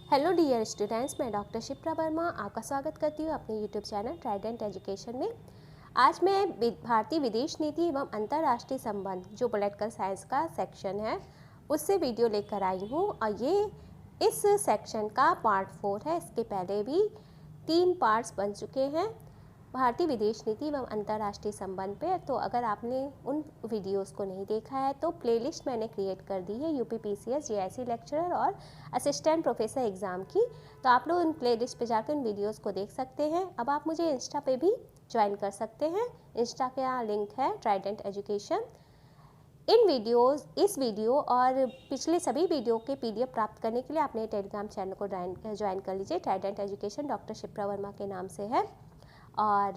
Hello dear students, मैं doctor Shipra Verma आपका स्वागत करती हूँ अपने यूट्यूब चैनल ट्राइडेंट एजुकेशन में। आज मैं भारतीय विदेश नीति एवं अंतर्राष्ट्रीय संबंध जो पॉलिटिकल साइंस का सेक्शन है उससे वीडियो लेकर आई हूँ और ये इस सेक्शन का पार्ट 4 है। इसके पहले भी 3 पार्ट्स बन चुके हैं भारतीय विदेश नीति एवं अंतर्राष्ट्रीय संबंध पे। तो अगर आपने उन वीडियोस को नहीं देखा है तो प्लेलिस्ट मैंने क्रिएट कर दी है यूपी पीसीएस जेआईसी लेक्चरर और असिस्टेंट प्रोफेसर एग्ज़ाम की, तो आप लोग उन प्लेलिस्ट पे जाकर उन वीडियोस को देख सकते हैं। अब आप मुझे इंस्टा पे भी ज्वाइन कर सकते हैं। इंस्टा का लिंक है ट्राइडेंट एजुकेशन। इस वीडियो और पिछले सभी वीडियो के पीडीएफ प्राप्त करने के लिए आपने टेलीग्राम चैनल को ज्वाइन कर लीजिए। Trident education doctor Shipra Verma के नाम से है और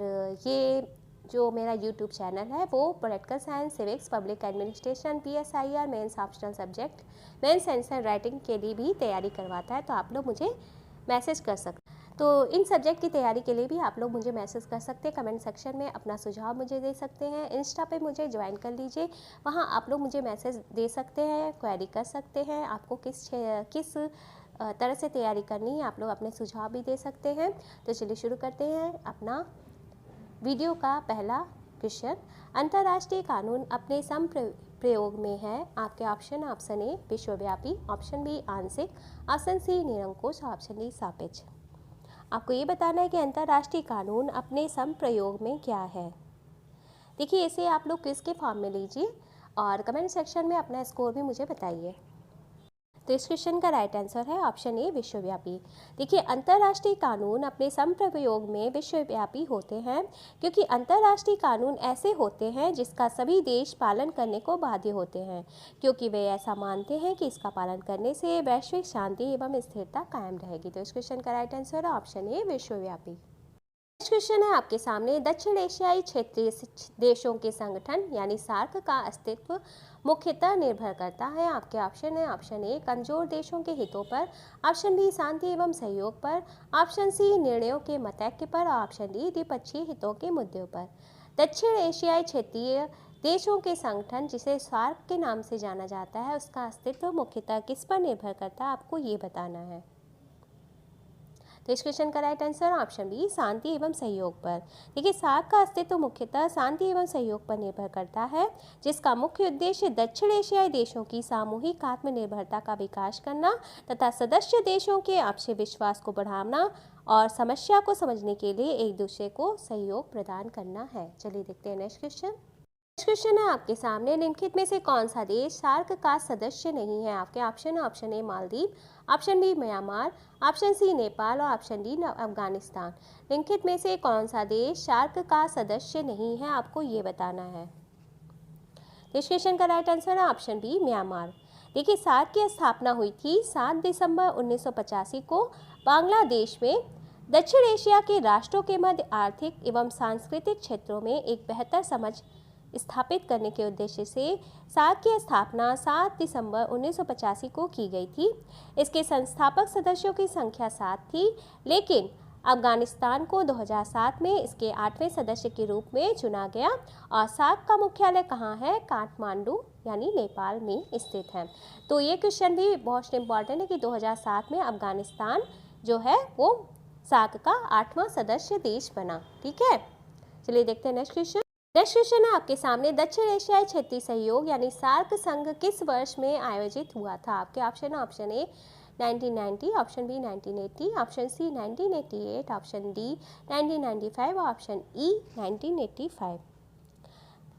ये जो मेरा यूट्यूब चैनल है वो political science, civics, public administration, PSIR, mains optional subject, mains sense and writing के लिए भी तैयारी करवाता है। तो आप लोग मुझे मैसेज कर सकते हैं। तो इन सब्जेक्ट की तैयारी के लिए भी आप लोग मुझे मैसेज कर सकते हैं। कमेंट सेक्शन में अपना सुझाव मुझे दे सकते हैं। इंस्टा पे मुझे ज्वाइन कर लीजिए, वहाँ आप लोग मुझे मैसेज दे सकते हैं, क्वेरी कर सकते हैं। आपको किस तरह से तैयारी करनी है आप लोग अपने सुझाव भी दे सकते हैं। तो चलिए शुरू करते हैं अपना वीडियो का पहला क्वेश्चन। अंतर्राष्ट्रीय कानून अपने प्रयोग में है। आपके ऑप्शन ए विश्वव्यापी, ऑप्शन बी आंशिक, ऑप्शन सी निरंकुश, ऑप्शन डी सापेक्ष। आपको ये बताना है कि अंतर्राष्ट्रीय कानून अपने संप्रयोग में क्या है। देखिए, इसे आप लोग क्विज के फॉर्म में लीजिए और कमेंट सेक्शन में अपना स्कोर भी मुझे बताइए। तो इस क्वेश्चन का राइट आंसर है ऑप्शन ए विश्वव्यापी। देखिए, अंतर्राष्ट्रीय कानून अपने संप्रयोग में विश्वव्यापी होते हैं क्योंकि अंतर्राष्ट्रीय कानून ऐसे होते हैं जिसका सभी देश पालन करने को बाध्य होते हैं, क्योंकि वे ऐसा मानते हैं कि इसका पालन करने से वैश्विक शांति एवं स्थिरता कायम रहेगी। तो इस क्वेश्चन का राइट आंसर है ऑप्शन ए विश्वव्यापी। नेक्स्ट क्वेश्चन है आपके सामने। दक्षिण एशियाई क्षेत्रीय देशों के संगठन यानी सार्क का अस्तित्व मुख्यतः निर्भर करता है। आपके ऑप्शन है ऑप्शन ए कमजोर देशों के हितों पर, ऑप्शन बी शांति एवं सहयोग पर, ऑप्शन सी निर्णयों के मतैक्य पर, ऑप्शन डी द्विपक्षीय हितों के मुद्दों पर। दक्षिण एशियाई क्षेत्रीय देशों के संगठन जिसे सार्क के नाम से जाना जाता है उसका अस्तित्व मुख्यतः किस पर निर्भर करता है, आपको ये बताना है। तो इस क्वेश्चन का राइट आंसर ऑप्शन बी शांति एवं सहयोग पर। देखिए, सार्क का अस्तित्व मुख्यतः शांति एवं सहयोग पर निर्भर करता है, जिसका मुख्य उद्देश्य दक्षिण एशियाई देशों की सामूहिक आत्मनिर्भरता का विकास करना तथा सदस्य देशों के आपसी विश्वास को बढ़ाना और समस्या को समझने के लिए एक दूसरे को सहयोग प्रदान करना है। चलिए देखते हैं नेक्स्ट क्वेश्चन। क्वेश्चन है आपके सामने। निम्नलिखित में से कौन सा देश सार्क का सदस्य नहीं है। आपके option A Maldives, option B Myanmar, option C Nepal और ऑप्शन डी अफगानिस्तान। निम्नलिखित में से कौन सा देश सार्क का सदस्य नहीं है, आपको ये बताना है। इस क्वेश्चन का राइट आंसर है ऑप्शन बी म्यांमार। देखिए, सार्क की स्थापना हुई थी 7 दिसंबर 1985 को बांग्लादेश में। दक्षिण एशिया के राष्ट्रों के मध्य आर्थिक एवं सांस्कृतिक क्षेत्रों में एक बेहतर समझ स्थापित करने के उद्देश्य से सार्क की स्थापना 7 दिसंबर 1985 को की गई थी। इसके संस्थापक सदस्यों की संख्या 7 थी, लेकिन अफगानिस्तान को 2007 में इसके 8वें सदस्य के रूप में चुना गया। और सार्क का मुख्यालय कहाँ है, काठमांडू यानी नेपाल में स्थित है। तो ये क्वेश्चन भी बहुत इंपॉर्टेंट है कि 2007 में अफगानिस्तान जो है वो सार्क का 8वां सदस्य देश बना। ठीक है, चलिए देखते हैं नेक्स्ट क्वेश्चन। नेक्स्ट क्वेश्चन है आपके सामने। दक्षिण एशियाई क्षेत्रीय सहयोग यानी सार्क संघ किस वर्ष में आयोजित हुआ था। आपके option A 1990, option B 1980, option C 1988, option D 1995 और ऑप्शन ई 1985।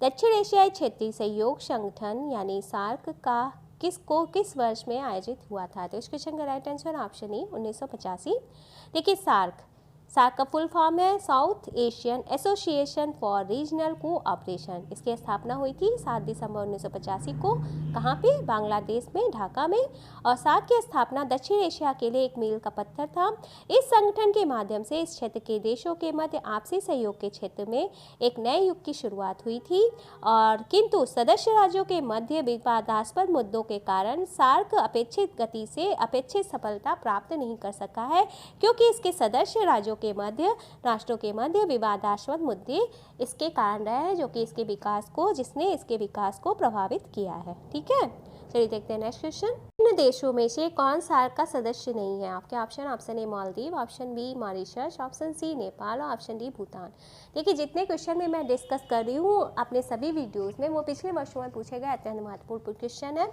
दक्षिण एशियाई क्षेत्रीय सहयोग संगठन यानी सार्क का किस वर्ष में आयोजित हुआ था। तो इस क्वेश्चन का राइट आंसर ऑप्शन ए 1985। देखिए, सार्क का फुल फॉर्म है south Asian association for regional cooperation. इसकी स्थापना हुई थी 7 दिसंबर 1985 को। कहाँ पे, बांग्लादेश में, ढाका में। और सार्क की स्थापना दक्षिण एशिया के लिए एक मील का पत्थर था। इस संगठन के माध्यम से इस क्षेत्र के देशों के मध्य आपसी सहयोग के क्षेत्र में एक नए युग की शुरुआत हुई थी। और किंतु सदस्य राज्यों के मध्य विवादास्पद मुद्दों के कारण सार्क अपेक्षित गति से अपेक्षित सफलता प्राप्त नहीं कर सका है, क्योंकि इसके सदस्य राज्यों राष्ट्रों के मध्य विवादास्पद मुद्दे इसके कारण रहे हैं, जो कि जिसने इसके विकास को प्रभावित किया है। ठीक है, चलिए देखते हैं नेक्स्ट क्वेश्चन। इन देशों में से कौन सार्क का सदस्य नहीं है? आपके option A Maldives, option B Mauritius, option C Nepal और ऑप्शन डी भूटान। देखिए, जितने क्वेश्चन में मैं डिस्कस कर रही हूँ अपने सभी वीडियोस में, वो पिछले वर्षों में पूछे गए अत्यंत महत्वपूर्ण क्वेश्चन है,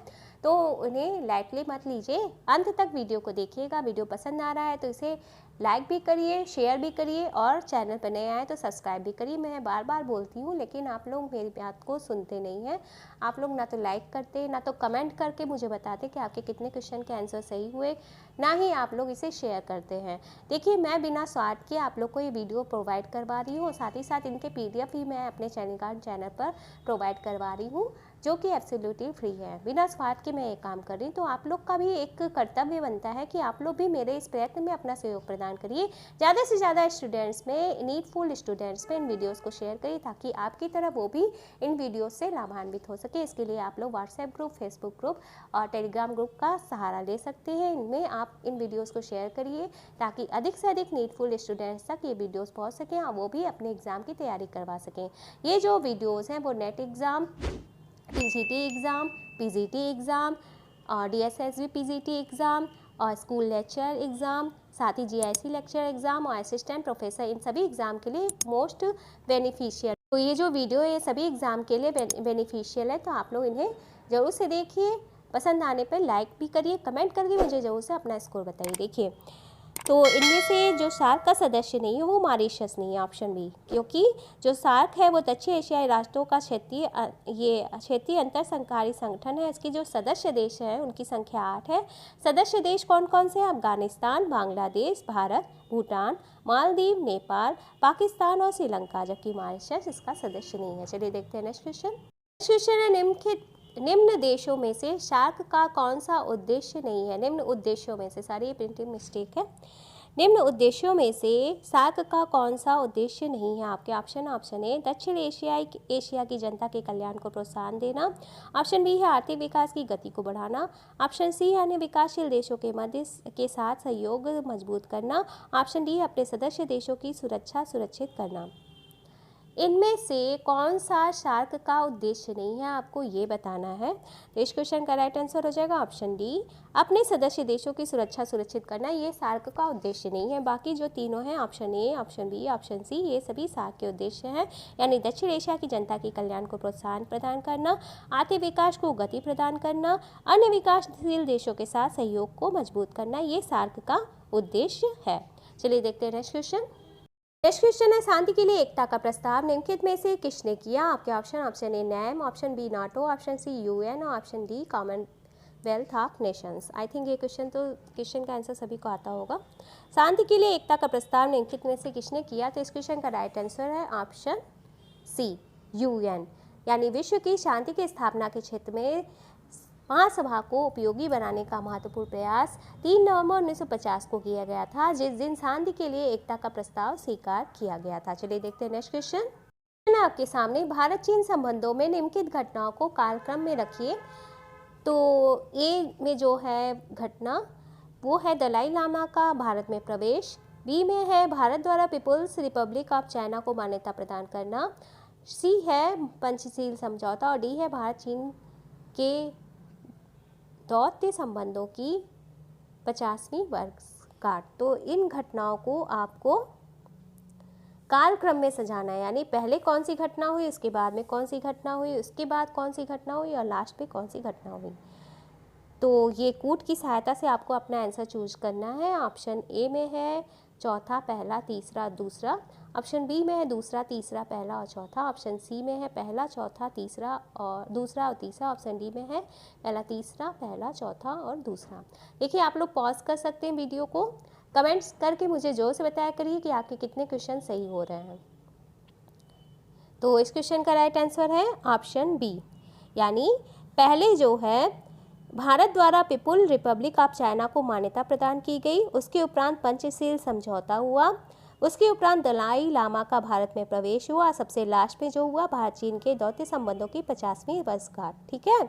तो उन्हें लाइटली मत लीजिए, अंत तक वीडियो को देखिएगा। वीडियो पसंद आ रहा है तो इसे लाइक भी करिए, शेयर भी करिए और चैनल पर नए आए तो सब्सक्राइब भी करिए। मैं बार बार बोलती हूँ लेकिन आप लोग मेरी बात को सुनते नहीं हैं। आप लोग ना तो लाइक करते, ना तो कमेंट करके मुझे बताते कि आपके कितने क्वेश्चन के आंसर सही हुए, ना ही आप लोग इसे शेयर करते हैं। देखिए, मैं बिना स्वार्थ के आप लोग को ये वीडियो प्रोवाइड करवा रही हूँ, साथ ही साथ इनके PDF भी मैं अपने चैनल पर प्रोवाइड करवा रही हूँ, जो कि एब्सोल्युटली फ्री है। बिना स्वार्थ के मैं ये काम कर रही हूँ, तो आप लोग का भी एक कर्तव्य बनता है कि आप लोग भी मेरे इस प्रयत्न में अपना सहयोग प्रदान करिए। ज़्यादा से ज़्यादा स्टूडेंट्स में, नीडफुल स्टूडेंट्स में इन वीडियोस को शेयर करिए, ताकि आपकी तरह वो भी इन वीडियोस से लाभान्वित हो सके। इसके लिए आप लोग व्हाट्सएप ग्रुप, फेसबुक ग्रुप और टेलीग्राम ग्रुप का सहारा ले सकते हैं। इनमें आप इन वीडियोज़ को शेयर करिए ताकि अधिक से अधिक नीडफुल स्टूडेंट्स तक ये वीडियोज़ पहुँच सकें और वो भी अपने एग्ज़ाम की तैयारी करवा सकें। ये जो वीडियोज़ हैं वो net exam, PGT exam, PGT exam और DSSB PGT एग्ज़ाम और स्कूल लेक्चर एग्ज़ाम, साथ ही GIC लेक्चर एग्ज़ाम और असिस्टेंट प्रोफेसर, इन सभी एग्ज़ाम के लिए मोस्ट बेनिफिशियल। तो ये जो वीडियो है ये सभी एग्ज़ाम के लिए बेनिफिशियल है, तो आप लोग इन्हें ज़रूर से देखिए। पसंद आने पर लाइक भी करिए, कमेंट करके मुझे ज़रूर से अपना स्कोर बताइए। देखिए, तो इनमें से जो सार्क का सदस्य नहीं है वो मॉरिशस नहीं है, ऑप्शन बी, क्योंकि जो सार्क है वो दक्षिण एशियाई राष्ट्रों का क्षेत्रीय अंतर सरकारी संगठन है। इसके जो सदस्य देश हैं उनकी संख्या 8 है। सदस्य देश कौन कौन से हैं? अफगानिस्तान, बांग्लादेश, भारत, भूटान, मालदीव, नेपाल, पाकिस्तान और श्रीलंका, जबकि मॉरिशस इसका सदस्य नहीं है। चलिए देखते हैं नेक्स्ट क्वेश्चन। नेक्स्ट क्वेश्चन है, निम्न देशों में से सार्क का कौन सा उद्देश्य नहीं है? निम्न उद्देश्यों में से, सारी प्रिंटिंग मिस्टेक है। निम्न उद्देश्यों में से सार्क का कौन सा उद्देश्य नहीं है? आपके ऑप्शन ए दक्षिण एशिया की जनता के कल्याण को प्रोत्साहन देना, ऑप्शन बी है आर्थिक विकास की गति को बढ़ाना, ऑप्शन सी है अन्य विकासशील देशों के मध्य के साथ सहयोग मजबूत करना, ऑप्शन डी अपने सदस्य देशों की सुरक्षा सुरक्षित करना। इनमें से कौन सा सार्क का उद्देश्य नहीं है, आपको ये बताना है। तो इस क्वेश्चन का राइट आंसर हो जाएगा ऑप्शन डी, अपने सदस्य देशों की सुरक्षा सुरक्षित करना। ये सार्क का उद्देश्य नहीं है। बाकी जो तीनों हैं, option A, option B, option C, ये सभी सार्क के उद्देश्य हैं, यानी दक्षिण एशिया की जनता के कल्याण को प्रोत्साहन प्रदान करना, आर्थिक विकास को गति प्रदान करना, अन्य विकासशील देशों के साथ सहयोग को मजबूत करना, ये सार्क का उद्देश्य है। चलिए देखते हैं नेक्स्ट क्वेश्चन। नेक्स्ट क्वेश्चन है, शांति के लिए एकता का प्रस्ताव निम्नलिखित में से किसने किया? आपके option A NAM, option B NATO, option C UN और option D Commonwealth of Nations. I think ये क्वेश्चन का आंसर सभी को आता होगा। शांति के लिए एकता का प्रस्ताव निम्नलिखित में से किसने किया? तो इस क्वेश्चन का राइट आंसर है ऑप्शन सी, UN, यानी विश्व की शांति की स्थापना के क्षेत्र में महासभा को उपयोगी बनाने का महत्वपूर्ण प्रयास 3 नवंबर 1950 को किया गया था, जिस दिन शांति के लिए एकता का प्रस्ताव स्वीकार किया गया था। चलिए देखते हैं नेक्स्ट क्वेश्चन। आपके सामने भारत चीन संबंधों में निम्नलिखित घटनाओं को कालक्रम में रखिए। तो ए में जो है घटना वो है दलाई लामा का भारत में प्रवेश, बी में है भारत द्वारा पीपुल्स रिपब्लिक ऑफ चाइना को मान्यता प्रदान करना, सी है पंचशील समझौता और डी है भारत चीन के दौत्य संबंधों की 50वीं वर्षगांठ। तो इन घटनाओं को आपको कालक्रम में सजाना है, यानी पहले कौन सी घटना हुई, उसके बाद में कौन सी घटना हुई, उसके बाद कौन सी घटना हुई और लास्ट में कौन सी घटना हुई। तो ये कूट की सहायता से आपको अपना आंसर चूज करना है। ऑप्शन ए में है चौथा, पहला, तीसरा, दूसरा, ऑप्शन बी में है दूसरा, तीसरा, पहला और चौथा, ऑप्शन सी में है पहला, चौथा, तीसरा और दूसरा और तीसरा, ऑप्शन डी में है पहला, तीसरा, पहला, चौथा और दूसरा। देखिए, आप लोग पॉज कर सकते हैं वीडियो को, कमेंट्स करके मुझे जोर से बताया करिए कि आपके कितने क्वेश्चन सही हो रहे हैं। तो इस क्वेश्चन का राइट आंसर है ऑप्शन बी, यानी पहले जो है भारत द्वारा पीपुल रिपब्लिक ऑफ चाइना को मान्यता प्रदान की गई, उसके उपरांत पंचशील समझौता हुआ, उसके उपरांत दलाई लामा का भारत में प्रवेश हुआ, सबसे लास्ट में जो हुआ भारत चीन के दौत्य संबंधों की 50वीं वर्षगांठ। ठीक है,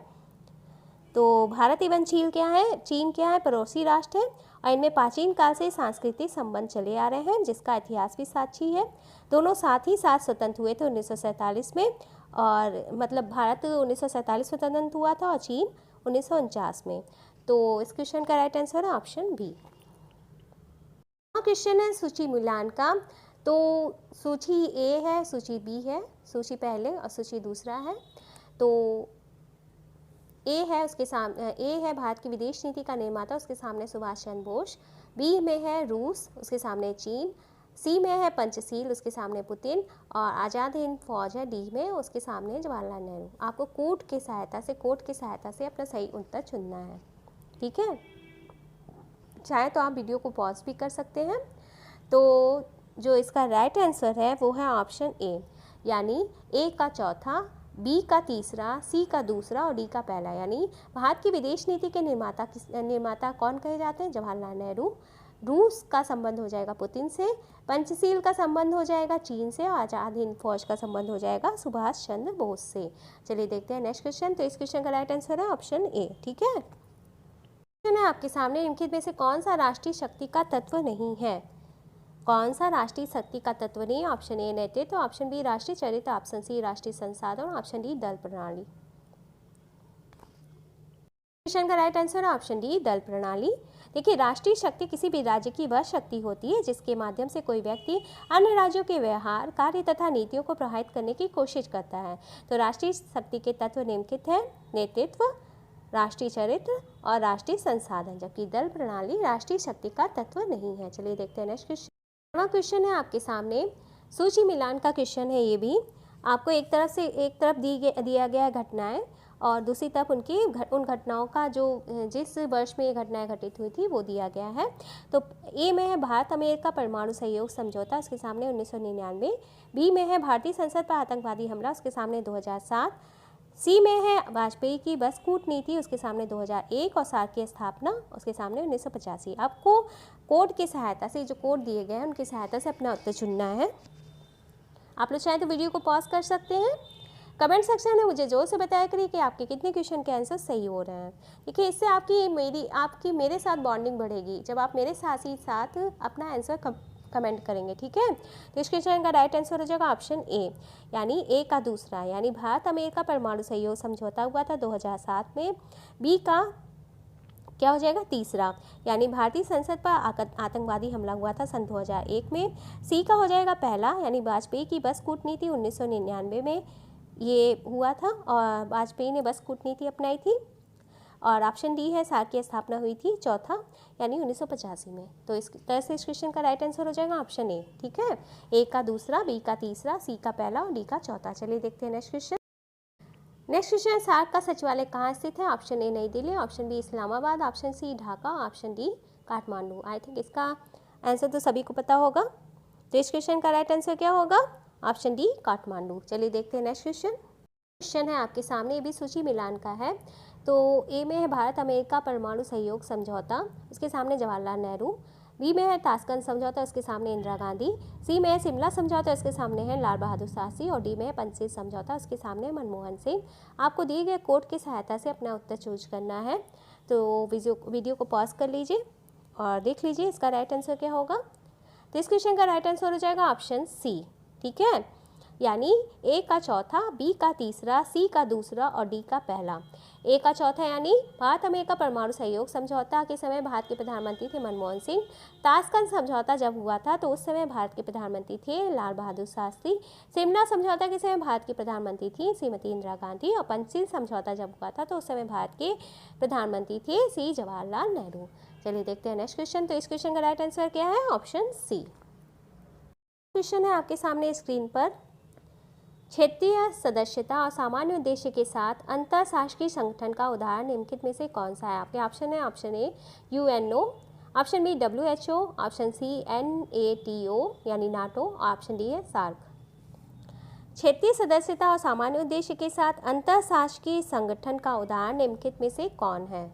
तो भारत एवं चीन क्या है? पड़ोसी राष्ट्र है और इनमें प्राचीन काल से सांस्कृतिक संबंध चले आ रहे हैं, जिसका इतिहास भी साक्षी है। दोनों साथ ही साथ स्वतंत्र हुए थे 1947 में, और मतलब भारत 1947 स्वतंत्र हुआ था और चीन 1949 में। तो इस क्वेश्चन का राइट आंसर है ऑप्शन बी। क्वेश्चन है सूची मिलान का। तो सूची ए है, सूची बी है, सूची पहले और सूची दूसरा है। तो ए है, उसके सामने ए है भारत की विदेश नीति का निर्माता, उसके सामने सुभाष चंद्र बोस। बी में है रूस, उसके सामने चीन। सी में है पंचशील, उसके सामने पुतिन। और आज़ाद हिंद फौज है डी में, उसके सामने जवाहरलाल नेहरू। आपको कोड की सहायता से अपना सही उत्तर चुनना है, ठीक है। चाहे तो आप वीडियो को पॉज भी कर सकते हैं। तो जो इसका राइट आंसर है वो है ऑप्शन ए, यानी ए का चौथा, बी का तीसरा, सी का दूसरा और डी का पहला। यानी भारत की विदेश नीति के निर्माता कौन कहे जाते हैं? जवाहरलाल नेहरू। रूस का संबंध हो जाएगा पुतिन से, पंचशील का संबंध हो जाएगा चीन से और आज़ाद हिंद फौज का संबंध हो जाएगा सुभाष चंद्र बोस से। चलिए देखते हैं नेक्स्ट क्वेश्चन। तो इस क्वेश्चन का राइट आंसर है ऑप्शन ए, ठीक है। क्वेश्चन है आपके सामने, निम्नलिखित में से कौन सा राष्ट्रीय शक्ति का तत्व नहीं है? कौन सा राष्ट्रीय शक्ति का तत्व नहीं है? ऑप्शन ए नेतृत्व, ऑप्शन बी राष्ट्रीय चरित्र, ऑप्शन सी राष्ट्रीय संसाधन, ऑप्शन डी दल प्रणाली। क्वेश्चन का राइट आंसर है ऑप्शन डी दल प्रणाली। देखिए, राष्ट्रीय शक्ति किसी भी राज्य की वह शक्ति होती है जिसके माध्यम से कोई व्यक्ति अन्य राज्यों के व्यवहार, कार्य तथा नीतियों को प्रभावित करने की कोशिश करता है। तो राष्ट्रीय शक्ति के तत्व निम्नलिखित हैं: नेतृत्व, राष्ट्रीय चरित्र और राष्ट्रीय संसाधन, जबकि दल प्रणाली राष्ट्रीय शक्ति का तत्व नहीं है। चलिए देखते हैं नेक्स्ट क्वेश्चन। क्वेश्चन है आपके सामने सूची मिलान का क्वेश्चन है। ये भी आपको एक तरफ दिया गया है घटनाएं और दूसरी तरफ उन घटनाओं का जो जिस वर्ष में ये घटनाएं घटित हुई थी वो दिया गया है। तो ए में है भारत अमेरिका परमाणु सहयोग समझौता, उसके सामने 1999। बी में है भारतीय संसद पर आतंकवादी हमला, उसके सामने 2007। सी में है वाजपेयी की बस कूटनीति, उसके सामने 2001 और सार्क की स्थापना, उसके सामने 1985। आपको कोड की सहायता से, जो कोड दिए गए हैं उनकी सहायता से अपना उत्तर चुनना है। आप लोग चाहें तो वीडियो को पॉज कर सकते हैं। कमेंट सेक्शन में मुझे जोर से बताया करिए कि आपके कितने क्वेश्चन के आंसर सही हो रहे हैं। देखिए, इससे आपकी मेरे साथ बॉन्डिंग बढ़ेगी जब आप मेरे साथ ही साथ अपना आंसर कमेंट करेंगे, ठीक है। तो इस क्वेश्चन का राइट आंसर हो जाएगा ऑप्शन ए, यानी ए का दूसरा, यानी भारत अमेरिका परमाणु सहयोग समझौता हुआ था 2007 में। बी का क्या हो जाएगा? तीसरा, यानी भारतीय संसद पर आतंकवादी हमला हुआ था सन 2001 में। सी का हो जाएगा पहला, यानी वाजपेयी की बस कूटनीति 1999 में ये हुआ था और वाजपेयी ने बस कूटनीति अपनाई थी। और ऑप्शन डी है सार्क की स्थापना हुई थी चौथा, यानी 1985 में। तो इस तरह से इस क्वेश्चन का राइट आंसर हो जाएगा ऑप्शन ए, ठीक है। ए का दूसरा, बी का तीसरा, सी का पहला और डी का चौथा। चलिए देखते हैं next question. Next question, SAARC का सचिवालय कहाँ स्थित है? ऑप्शन ए नई Delhi, option B Islamabad, option C Dhaka, option D Kathmandu. I think इसका आंसर तो सभी को पता होगा। तो इस क्वेश्चन का राइट आंसर क्या होगा? Option D Kathmandu. चलिए देखते हैं नेक्स्ट क्वेश्चन। क्वेश्चन है आपके सामने, ये भी सूची मिलान का है। तो ए में है भारत अमेरिका परमाणु सहयोग समझौता, उसके सामने जवाहरलाल नेहरू। बी में है ताशकंद समझौता, उसके सामने इंदिरा गांधी। सी में है शिमला समझौता, उसके सामने है लाल बहादुर शास्त्री। और डी में है पंचशील समझौता, उसके सामने मनमोहन सिंह। आपको दिए गए कोड की सहायता से अपना उत्तर चूज करना है। तो वीडियो को पॉज कर लीजिए और देख लीजिए इसका राइट आंसर क्या होगा। तो इस क्वेश्चन का राइट आंसर हो जाएगा ऑप्शन सी, ठीक है। यानी ए का चौथा, बी का तीसरा, सी का दूसरा और डी का पहला। ए का चौथा यानी भारत अमेरिका परमाणु सहयोग समझौता के समय भारत के प्रधानमंत्री थे मनमोहन सिंह। ताशकंद समझौता जब हुआ था तो उस समय भारत के प्रधानमंत्री थे लाल बहादुर शास्त्री। शिमला समझौता के समय भारत की प्रधानमंत्री थी श्रीमती इंदिरा गांधी। और पंचशील समझौता जब हुआ था तो उस समय भारत के प्रधानमंत्री थे श्री जवाहरलाल नेहरू। चलिए देखते हैं नेक्स्ट क्वेश्चन। तो इस क्वेश्चन का राइट आंसर क्या है? Option C. क्वेश्चन है आपके सामने स्क्रीन पर, क्षेत्रीय सदस्यता और सामान्य उद्देश्य के साथ अंतरशासकीय संगठन का उदाहरण निम्नलिखित में से कौन सा है? आपके ऑप्शन है, option A UNO, option B WHO, option C NATO यानी नाटो, ऑप्शन डी है सार्क। क्षेत्रीय सदस्यता और सामान्य उद्देश्य के साथ अंतरशासकीय संगठन का उदाहरण निम्नलिखित में से कौन है?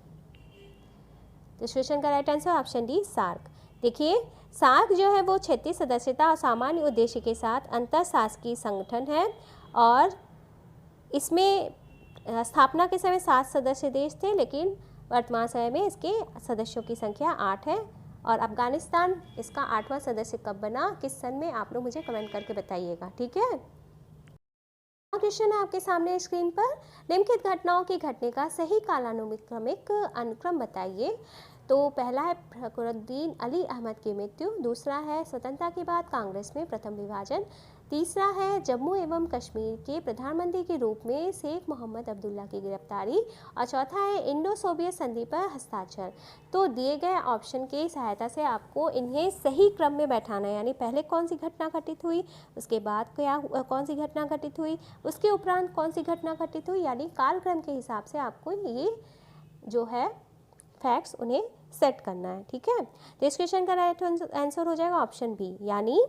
तो इस क्वेश्चन का right answer option D SAARC. देखिए, सार्क जो है वो क्षेत्रीय सदस्यता और सामान्य उद्देश्य के साथ अंतरशासकीय संगठन है और इसमें स्थापना के समय 7 सदस्य देश थे, लेकिन वर्तमान समय में इसके सदस्यों की संख्या 8 है। और अफगानिस्तान इसका 8वां सदस्य कब बना, किस सन में, आप लोग मुझे कमेंट करके बताइएगा, ठीक है। क्वेश्चन है आपके सामने स्क्रीन पर, निम्नलिखित घटनाओं के घटने का सही कालानुक्रमिक अनुक्रम बताइए। तो पहला है फखरुद्दीन अली अहमद की मृत्यु, दूसरा है स्वतंत्रता के बाद कांग्रेस में प्रथम विभाजन, तीसरा है जम्मू एवं कश्मीर के प्रधानमंत्री के रूप में शेख मोहम्मद अब्दुल्ला की गिरफ्तारी, और चौथा है इंडो सोवियत संधि पर हस्ताक्षर। तो दिए गए ऑप्शन की सहायता से आपको इन्हें सही क्रम में बैठाना है, यानी पहले कौन सी घटना घटित हुई, उसके बाद क्या कौन सी घटना घटित हुई, उसके उपरांत कौन सी घटना घटित हुई, यानी कालक्रम के हिसाब से आपको ये जो है फैक्ट्स उन्हें सेट करना है। ठीक है, तो इस क्वेश्चन का राइट आंसर हो जाएगा ऑप्शन बी, यानी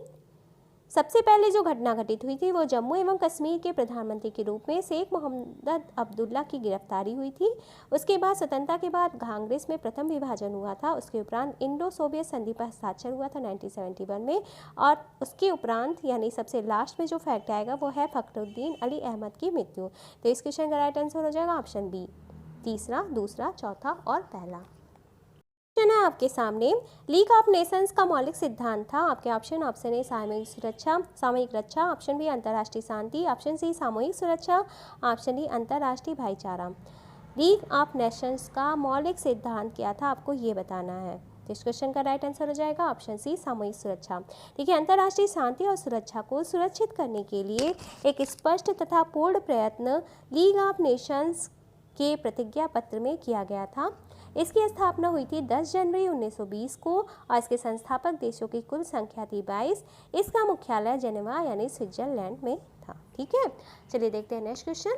सबसे पहले जो घटना घटित हुई थी वो जम्मू एवं कश्मीर के प्रधानमंत्री के रूप में शेख मोहम्मद अब्दुल्ला की गिरफ्तारी हुई थी। उसके बाद स्वतंत्रता के बाद कांग्रेस में प्रथम विभाजन हुआ था। उसके उपरांत इंडो सोवियत संधि पर हस्ताक्षर हुआ था 1971 में, और उसके उपरांत यानी सबसे लास्ट में जो फैक्ट आएगा वो है फखरुद्दीन अली अहमद की मृत्यु। तो इस क्वेश्चन का राइट आंसर हो जाएगा ऑप्शन बी, तीसरा, दूसरा, चौथा और पहला। क्वेश्चन है आपके सामने, लीग ऑफ नेशंस का मौलिक सिद्धांत था। आपके ऑप्शन ए सामूहिक रक्षा, ऑप्शन बी अंतर्राष्ट्रीय शांति, ऑप्शन सी सामूहिक सुरक्षा, ऑप्शन डी अंतर्राष्ट्रीय भाईचारा। लीग ऑफ नेशंस का मौलिक सिद्धांत क्या था, आपको ये बताना है। इस क्वेश्चन का राइट आंसर हो जाएगा ऑप्शन सी सामूहिक सुरक्षा। देखिए, अंतर्राष्ट्रीय शांति और सुरक्षा को सुरक्षित करने के लिए एक स्पष्ट तथा पूर्ण प्रयत्न लीग ऑफ नेशंस के प्रतिज्ञा पत्र में किया गया था। इसकी स्थापना हुई थी 10 जनवरी 1920 को, और इसके संस्थापक देशों की कुल संख्या थी 22। इसका मुख्यालय जेनेवा यानी स्विट्जरलैंड में था। ठीक है, चलिए देखते हैं नेक्स्ट क्वेश्चन।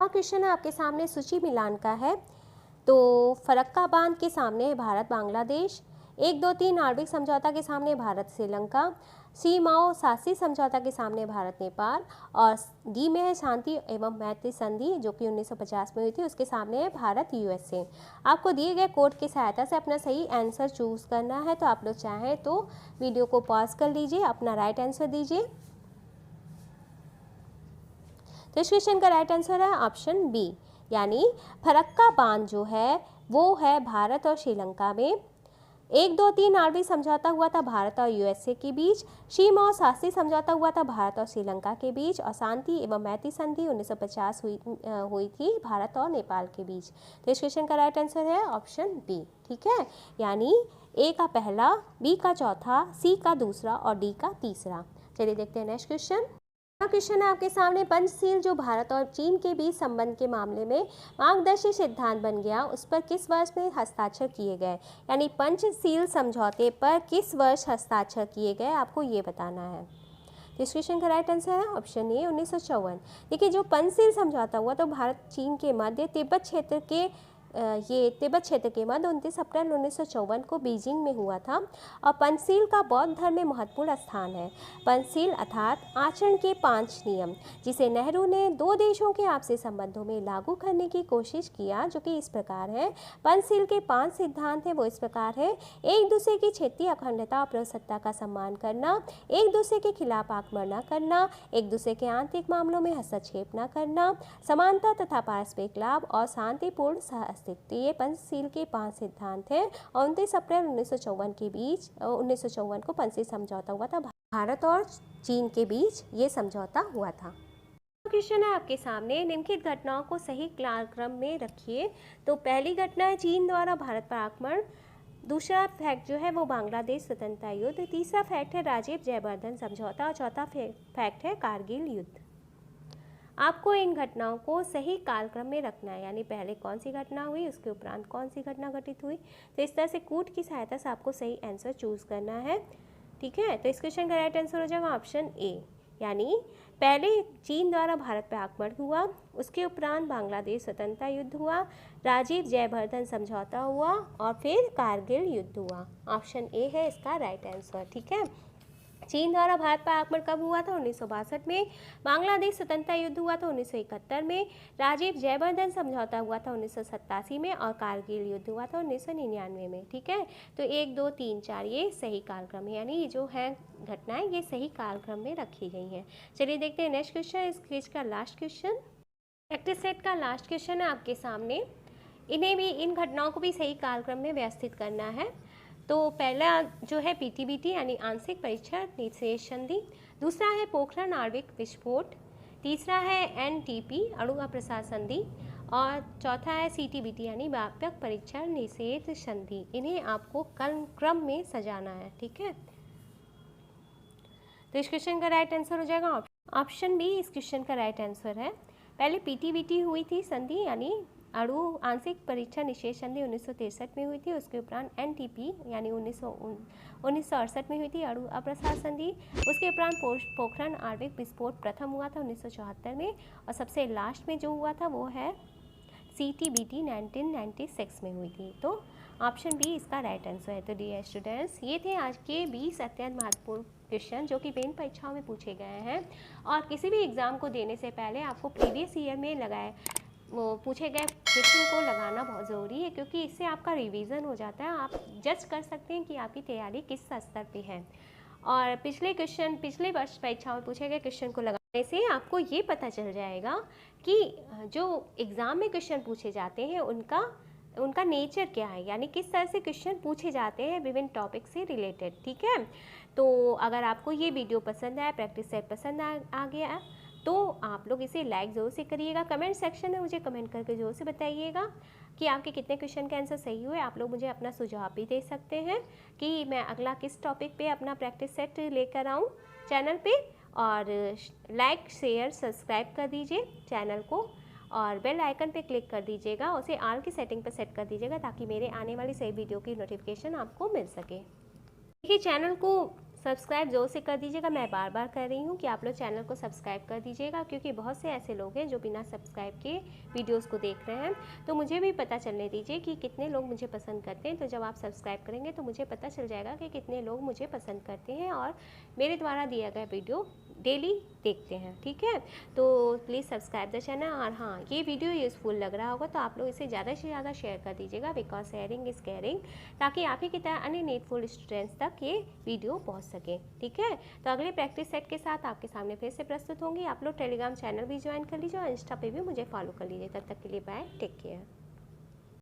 क्वेश्चन है आपके सामने सूची मिलान का है। तो फरक्का बांध के सामने है भारत बांग्लादेश, 1-2-3 आणविक समझौता के सामने भारत श्रीलंका, सी माओ सासी समझौता के सामने भारत नेपाल, और डी में है शांति एवं मैत्री संधि जो कि 1950 में हुई थी, उसके सामने है भारत यूएसए। आपको दिए गए कोड की सहायता से अपना सही आंसर चूज करना है। तो आप लोग चाहें तो वीडियो को पॉज कर लीजिए, अपना राइट आंसर दीजिए। तो इस क्वेश्चन का राइट आंसर है ऑप्शन बी, यानी फरक्का बांध जो है वो है भारत और श्रीलंका में। 1-2-3 आणविक समझौता हुआ था भारत और यूएसए के बीच। शी माओ सासी समझौता हुआ था भारत और श्रीलंका के बीच, और शांति एवं मैत्री संधि 1950 हुई थी भारत और नेपाल के बीच। तो इस क्वेश्चन का राइट आंसर है ऑप्शन बी। ठीक है, यानी ए का पहला, बी का चौथा, सी का दूसरा और डी का तीसरा। चलिए देखते हैं नेक्स्ट क्वेश्चन। क्वेश्चन है आपके सामने, पंचशील जो भारत और चीन के बीच संबंध के मामले में मार्गदर्शी सिद्धांत बन गया, उस पर किस वर्ष में हस्ताक्षर किए गए, यानी पंचशील समझौते पर किस वर्ष हस्ताक्षर किए गए, आपको ये बताना है। इस क्वेश्चन का राइट आंसर है ऑप्शन ए 1954। देखिए, जो पंचशील समझौता हुआ तो भारत चीन के मध्य तिब्बत क्षेत्र के मध्य 29 अप्रैल 1954 को बीजिंग में हुआ था, और पंचशील का बौद्ध धर्म में महत्वपूर्ण स्थान है। पंचशील अर्थात आचरण के 5 नियम, जिसे नेहरू ने 2 देशों के आपसी संबंधों में लागू करने की कोशिश किया, जो कि इस प्रकार है। पंचशील के 5 सिद्धांत हैं, वो इस प्रकार है। एक दूसरे की क्षेत्रीय अखंडता और प्रभुसत्ता का सम्मान करना, एक दूसरे के खिलाफ आक्रमण न करना, एक दूसरे के आंतरिक मामलों में हस्तक्षेप न करना, समानता तथा पारस्परिक लाभ और शांतिपूर्ण सहअस्तित्व। ये पंचशील के 5 सिद्धांत हैं, और 29 अप्रैल 1954 को पंचशील समझौता हुआ था, भारत और चीन के बीच ये समझौता हुआ था। क्वेश्चन है आपके सामने, निम्नलिखित घटनाओं को सही कालक्रम में रखिए। तो पहली घटना है चीन द्वारा भारत पर आक्रमण, दूसरा फैक्ट जो है वो बांग्लादेश स्वतंत्रता युद्ध, तीसरा फैक्ट है राजीव जयवर्धन समझौता, और चौथा फैक्ट है कारगिल युद्ध। आपको इन घटनाओं को सही कालक्रम में रखना है, यानी पहले कौन सी घटना हुई, उसके उपरांत कौन सी घटना घटित हुई। तो इस तरह से कूट की सहायता से आपको सही आंसर चूज करना है। ठीक है, तो इस क्वेश्चन का राइट आंसर हो जाएगा ऑप्शन ए, यानी पहले चीन द्वारा भारत पर आक्रमण हुआ, उसके उपरांत बांग्लादेश स्वतंत्रता युद्ध हुआ, राजीव जयवर्धन समझौता हुआ, और फिर कारगिल युद्ध हुआ। ऑप्शन ए है इसका राइट आंसर। ठीक है, चीन द्वारा भारत पर आक्रमण कब हुआ था, 1962 में। बांग्लादेश स्वतंत्रता युद्ध हुआ था 1971 में। राजीव जयवर्धन समझौता हुआ था 1987 में, और कारगिल युद्ध हुआ था 1999 में। ठीक है, तो 1, 2, 3, 4 ये सही कालक्रम है, यानी ये जो है घटनाएं ये सही कालक्रम में रखी गई हैं। चलिए देखते हैं नेक्स्ट क्वेश्चन, इस क्विज का लास्ट क्वेश्चन, प्रैक्टिस सेट का लास्ट क्वेश्चन है आपके सामने। इन घटनाओं को भी सही कालक्रम में व्यवस्थित करना है। तो पहला जो है पीटीबीटी यानी आंशिक परीक्षण निषेध संधि, दूसरा है पोखरण आणविक विस्फोट, तीसरा है NTP अणु अप्रसार संधि, और चौथा है CTBT यानी व्यापक परीक्षण निषेध संधि। इन्हें आपको क्रम में सजाना है, ठीक है। तो इस क्वेश्चन का राइट आंसर हो जाएगा ऑप्शन बी, इस क्वेश्चन का राइट आंसर है। पहले PTBT हुई थी संधि यानी अणु आंशिक परीक्षण निषेध संधि 1963 में हुई थी। उसके उपरांत NTP यानी 1968 में हुई थी अणु अप्रसार संधि। उसके उपरांत पोखरण आणविक विस्फोट प्रथम हुआ था 1974 में, और सबसे लास्ट में जो हुआ था वो है CTBT 1996 में हुई थी। तो ऑप्शन बी इसका राइट आंसर है। तो डियर स्टूडेंट्स, ये थे आज के 20 अत्यंत महत्वपूर्ण क्वेश्चन जो कि मेन परीक्षाओं में पूछे गए हैं। और किसी भी एग्ज़ाम को देने से पहले आपको प्रीवियस ईयर में पूछे गए क्वेश्चन को लगाना बहुत ज़रूरी है, क्योंकि इससे आपका रिवीजन हो जाता है। आप जज कर सकते हैं कि आपकी तैयारी किस स्तर पे है। और पिछले वर्ष परीक्षाओं में पूछे गए क्वेश्चन को लगाने से आपको ये पता चल जाएगा कि जो एग्ज़ाम में क्वेश्चन पूछे जाते हैं उनका नेचर क्या है, यानी किस तरह से क्वेश्चन पूछे जाते हैं विभिन्न टॉपिक से रिलेटेड, ठीक है। तो अगर आपको ये वीडियो पसंद आया, प्रैक्टिस सेट पसंद आ गया, तो आप लोग इसे लाइक ज़रूर से करिएगा। कमेंट सेक्शन में मुझे कमेंट करके ज़रूर से बताइएगा कि आपके कितने क्वेश्चन के आंसर सही हुए। आप लोग मुझे अपना सुझाव भी दे सकते हैं कि मैं अगला किस टॉपिक पे अपना प्रैक्टिस सेट लेकर आऊँ चैनल पे। और लाइक शेयर सब्सक्राइब कर दीजिए चैनल को, और बेल आइकन पे क्लिक कर दीजिएगा, उसे ऑल की सेटिंग पर सेट कर दीजिएगा ताकि मेरे आने वाली सही वीडियो की नोटिफिकेशन आपको मिल सके। देखिए, चैनल को सब्सक्राइब ज़रूर से कर दीजिएगा। मैं बार बार कह रही हूँ कि आप लोग चैनल को सब्सक्राइब कर दीजिएगा, क्योंकि बहुत से ऐसे लोग हैं जो बिना सब्सक्राइब के वीडियोस को देख रहे हैं। तो मुझे भी पता चलने दीजिए कि कितने लोग मुझे पसंद करते हैं। तो जब आप सब्सक्राइब करेंगे तो मुझे पता चल जाएगा कि कितने लोग मुझे पसंद करते हैं और मेरे द्वारा दिया गया वीडियो डेली देखते हैं, ठीक है। तो प्लीज़ सब्सक्राइब द चैनल। और हाँ, ये वीडियो यूज़फुल लग रहा होगा तो आप लोग इसे ज़्यादा से ज़्यादा शेयर कर दीजिएगा, बिकॉज शेयरिंग इज़ केयरिंग, ताकि आप ही की तरह अन्य नीडफुल स्टूडेंट्स तक ये वीडियो पहुंच सके, ठीक है। तो अगले प्रैक्टिस सेट के साथ आपके सामने फिर से प्रस्तुत होंगी। आप लोग टेलीग्राम चैनल भी ज्वाइन कर लीजिए और इंस्टा पे भी मुझे फॉलो कर लीजिए। तब तक के लिए बाय, टेक केयर।